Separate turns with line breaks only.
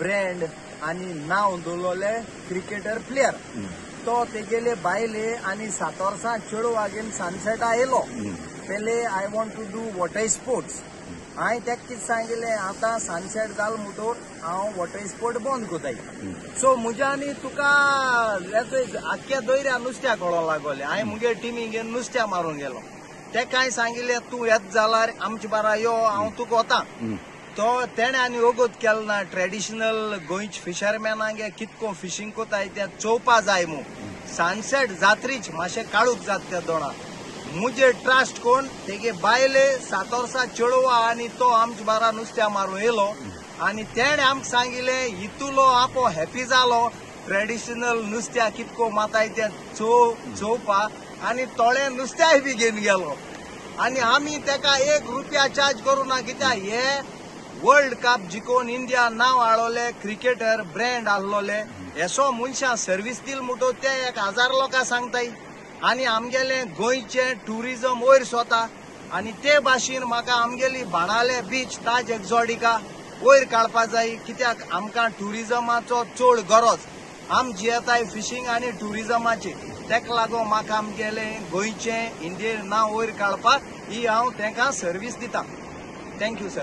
brand आणि नाव दवरलोले cricketer player तो तेगेले बायले आणि 7 वर्सां चेडवागेन सनसेटा आयलो पयले I want to do water sports हांवें तेका कितें सांगिल्लें आतां सनसेट जाल म्हणटोर हांव वॉटर स्पोर्ट बंद कोताय सो म्हज्या आनी तुका आख्ख्या दर्या नुस्त्या कळो लागोलें हांवें मुगे टिमी घेवन नुस्त्या मारूंक गेलो तेका हांवें सांगिल्लें तूं येत जाल्यार आमचे बारा यो हांव तुका वतां तो तेणे आनी ओगोत केलो ना ट्रेडिशनल गोंयचे फिशरमॅनांगे कितको फिशींग कोताय ते चोवपा जाय मू सनसेट जात्रीच मातशें काळूक जाता त्या दोणा मुझे ट्रस्ट कोण तेगे बायले 7 वर्सां चेडवा आनी तो आमचे बारा नुस्त्या मारूं येयलो आनी तेणे आमकां सांगिल्लें इतुलो आपो हॅपी जालो ट्रेडिशनल नुस्त्या कितको माताय ते चोवपा आनी थोडे नुस्त्याय बी घेवन गेलो आनी आमी तेका 1 रुपया चार्ज करूं ना कित्याक हे वर्ल्ड कप जिखोवन इंडिया नांव हाडलोले क्रिकेटर ब्रँड आहलोले एसो मनशां सर्वीस दिल म्हणटो ते 1000 लोकां सांगताय आनी आमगेले गोंयचे टुरिजम वयर सोता आनी ते भाशेन म्हाका आमगेली बाणाले बीच ताज एक्झॉटिका वयर काडपा जाय कित्याक आमकां टुरिजमाचो चड गरज आम जियेताय फिशींग आनी टुरिजमाचे तेका लागून म्हाका आमगेले गोंयचे इंडियेन नांव वयर काडपाक ही हांव तेंकां सर्वीस दितां थँक्यू सर